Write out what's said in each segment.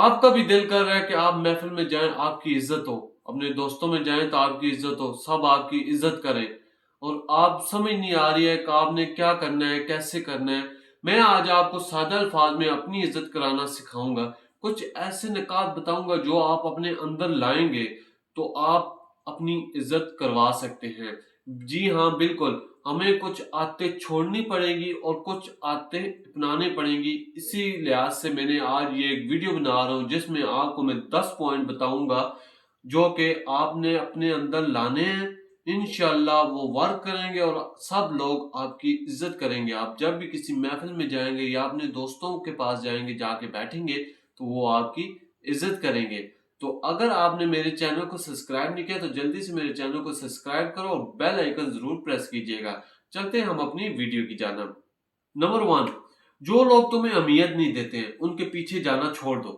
आपका भी दिल कर रहा है कि आप महफिल में जाएं, आपकी इज्जत हो, अपने दोस्तों में जाएं तो आपकी इज्जत हो, सब आपकी इज्जत करें, और आप समझ नहीं आ रही है कि आपने क्या करना है, कैसे करना है। मैं आज आपको सादा अल्फाज में अपनी इज्जत कराना सिखाऊंगा। कुछ ऐसे निकात बताऊंगा जो आप अपने अंदर लाएंगे तो आप अपनी इज्जत करवा सकते हैं। जी हाँ, बिल्कुल। हमें कुछ आदतें छोड़नी पड़ेगी और कुछ आदतें अपनानी पड़ेंगी। इसी लिहाज से मैंने आज ये एक वीडियो बना रहा हूँ जिसमें आपको मैं 10 पॉइंट बताऊंगा जो कि आपने अपने अंदर लाने हैं। इंशाल्लाह वो वर्क करेंगे और सब लोग आपकी इज्जत करेंगे। आप जब भी किसी महफिल में जाएंगे या अपने दोस्तों के पास जाएंगे, जाके बैठेंगे तो वो आपकी इज्जत करेंगे। तो अगर आपने मेरे चैनल को सब्सक्राइब नहीं किया तो जल्दी से मेरे चैनल को सब्सक्राइब करो और बेल आइकन जरूर प्रेस कीजिएगा। चलते हैं हम अपनी वीडियो की जानिब। नंबर 1, जो लोग तुम्हें अहमियत नहीं देते हैं उनके पीछे जाना छोड़ दो।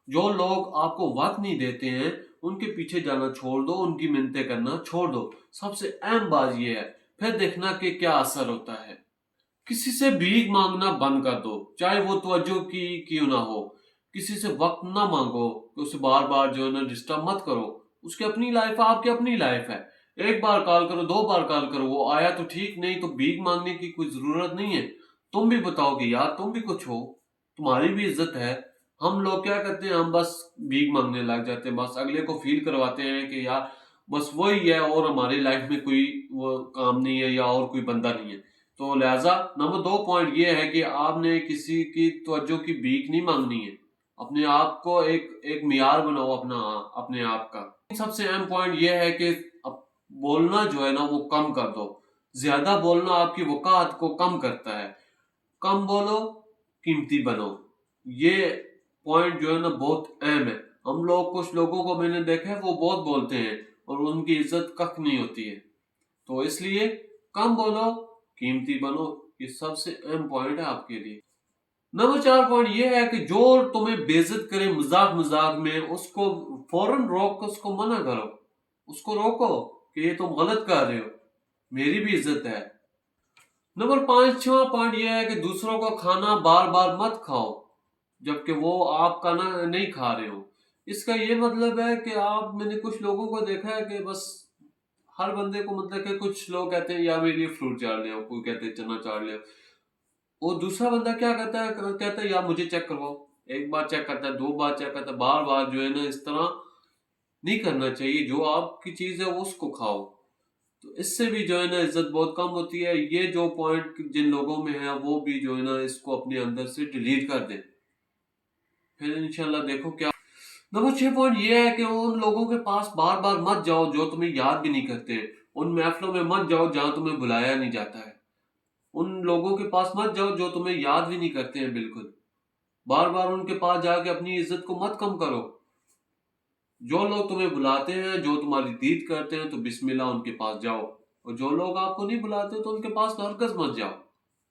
जो लोग आपको वक्त नहीं देते हैं उनके पीछे जाना छोड़ दो, उनकी मिन्नतें करना छोड़ दो। सबसे अहम बात यह है, फिर देखना कि क्या असर होता है। किसी से भीख मांगना बंद कर दो, चाहे वो तवज्जो की क्यों ना हो। किसी से वक्त ना मांगो, उसे बार बार जो है ना डिस्टर्ब मत करो। उसकी अपनी लाइफ है, आपकी अपनी लाइफ है। एक बार कॉल करो, दो बार कॉल करो, वो आया तो ठीक, नहीं तो भीख मांगने की कोई जरूरत नहीं है। तुम भी बताओगे यार, तुम भी कुछ हो, तुम्हारी भी इज्जत है। हम लोग क्या करते हैं, हम बस भीख मांगने लग जाते हैं, बस अगले को फील करवाते हैं कि यार बस वही है और हमारी लाइफ में कोई वो काम नहीं है या और कोई बंदा नहीं है। तो लिहाजा नंबर 2 पॉइंट ये है कि आपने किसी की तवज्जो की भीख नहीं मांगनी है। अपने आप को एक एक मियार बनाओ अपना, अपने आप का। सबसे अहम पॉइंट ये है कि अब बोलना जो है ना वो कम कर दो। ज्यादा बोलना आपकी वकात को कम करता है। कम बोलो, कीमती बनो। ये पॉइंट जो है ना बहुत अहम है। हम लोग, कुछ लोगों को मैंने देखा है वो बहुत बोलते हैं और उनकी इज्जत कख नहीं होती है। तो इसलिए कम बोलो, कीमती बनो। ये सबसे अहम पॉइंट है आपके लिए। नंबर 4 पॉइंट ये है कि जो तुम्हें बेइज्जत करे मजाक मजाक में, उसको फौरन रोक कर उसको मना करो। उसको रोको कि ये तुम गलत कर रहे हो, मेरी भी इज्जत है। नंबर 5 छवा पॉइंट ये है कि दूसरों का खाना बार बार मत खाओ जबकि वो आपका ना नहीं खा रहे हो। इसका ये मतलब है कि आप, मैंने कुछ लोगों को देखा है कि बस हर बंदे को, मतलब कि कुछ लोग कहते हैं या मेरे लिए फ्रूट चाट ले आओ, कोई कहते हैं चना चाट ले आओ। वो दूसरा बंदा क्या कहता है यार मुझे चेक करवाओ। एक बार चेक करता है, दो बार चेक करता है, बार बार जो है ना इस तरह नहीं करना चाहिए। जो आपकी चीज है वो उसको खाओ। तो इससे भी जो है ना इज्जत बहुत कम होती है। ये जो पॉइंट जिन लोगों में है वो भी जो है ना इसको अपने अंदर से डिलीट कर दें, फिर इंशाल्लाह देखो क्या। नंबर 6 पॉइंट ये है कि उन लोगों के पास बार बार मत जाओ जो तुम्हें याद भी नहीं करते। उन महफिलों में मत जाओ जहां तुम्हें बुलाया नहीं जाता है। उन लोगों के पास मत जाओ जो तुम्हें याद भी नहीं करते हैं बिल्कुल। बार बार उनके पास जाके अपनी इज्जत को मत कम करो। जो लोग तुम्हें बुलाते हैं, जो तुम्हारी दीद करते हैं, तो बिस्मिल्लाह उनके पास जाओ। और जो लोग आपको नहीं बुलाते तो उनके पास हरगिज़ मत जाओ।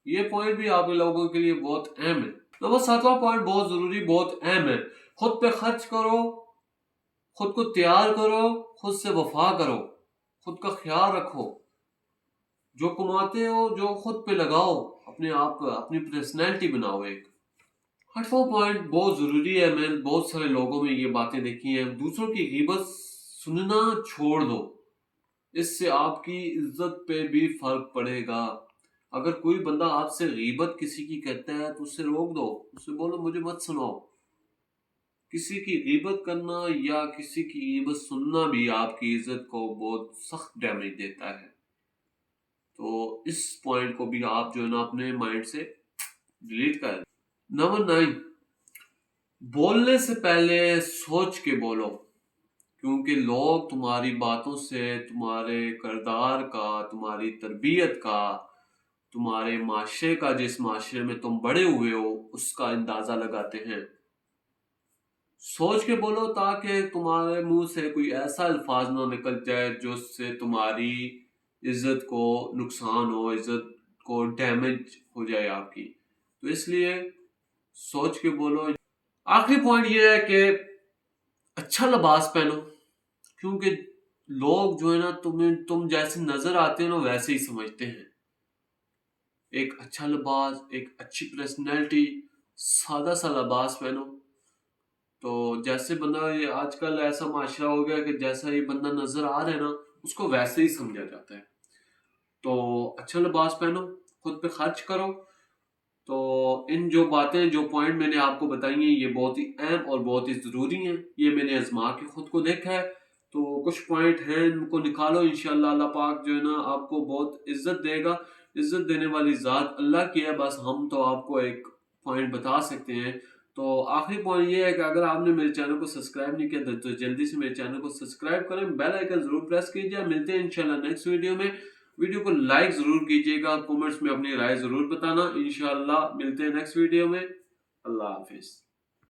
ये पॉइंट भी आप लोगों के लिए बहुत अहम है। नंबर 7वां पॉइंट बहुत जरूरी, बहुत अहम है। खुद पे खर्च करो, खुद को तैयार करो, खुद से वफा करो, खुद का ख्याल रखो। जो कमाते हो जो खुद पे लगाओ, अपने आप अपनी पर्सनैलिटी बनाओ एक। 8वां पॉइंट बहुत जरूरी है। मैंने बहुत सारे लोगों में ये बातें देखी हैं, दूसरों की गीबत सुनना छोड़ दो। इससे आपकी इज्जत पे भी फर्क पड़ेगा। अगर कोई बंदा आपसे गीबत किसी की करता है तो उससे रोक दो, उससे बोलो मुझे मत सुनाओ। किसी की गीबत करना या किसी की गीबत सुनना भी आपकी इज्जत को बहुत सख्त डैमेज देता है। तो इस पॉइंट को भी आप जो है ना अपने माइंड से डिलीट कर। नंबर 9, बोलने से पहले सोच के बोलो। क्योंकि लोग तुम्हारी बातों से, तुम्हारे किरदार का, तुम्हारी तरबियत का, तुम्हारे माशरे का, जिस माशरे में तुम बड़े हुए हो, उसका अंदाजा लगाते हैं। सोच के बोलो ताकि तुम्हारे मुंह से कोई ऐसा अल्फाज ना निकल जाए जिससे तुम्हारी इज्जत को नुकसान हो, इज्जत को डैमेज हो जाए आपकी। तो इसलिए सोच के बोलो। आखिरी पॉइंट ये है कि अच्छा लिबास पहनो। क्योंकि लोग जो है ना तुम्हें, तुम जैसे नजर आते हो ना वैसे ही समझते हैं। एक अच्छा लिबास, एक अच्छी पर्सनैलिटी, सादा सा लिबास पहनो تو جیسے بندہ یہ آج کل ایسا معاشرہ ہو گیا کہ جیسا یہ بندہ نظر آ رہا ہے نا اس کو ویسے ہی سمجھا جاتا ہے. تو اچھا لباس پہنو، خود پہ خرچ کرو. تو ان جو باتیں جو پوائنٹ میں نے آپ کو بتائی ہیں یہ بہت ہی اہم اور بہت ہی ضروری ہیں. یہ میں نے آزما کے خود کو دیکھا ہے. تو کچھ پوائنٹ ہیں ان کو نکالو، انشاءاللہ اللہ پاک جو ہے نا آپ کو بہت عزت دے گا. عزت دینے والی ذات اللہ کی ہے، بس ہم تو آپ کو ایک پوائنٹ بتا سکتے ہیں. تو آخری پوائنٹ یہ ہے کہ اگر آپ نے میرے چینل کو سبسکرائب نہیں کیا تو جلدی سے میرے چینل کو سبسکرائب کریں، بیل آئیکن ضرور پریس کیجیے. ملتے ہیں انشاءاللہ نیکسٹ ویڈیو میں. ویڈیو کو لائک ضرور کیجیے گا، کومنٹس میں اپنی رائے ضرور بتانا. انشاءاللہ ملتے ہیں نیکسٹ ویڈیو میں. اللہ حافظ.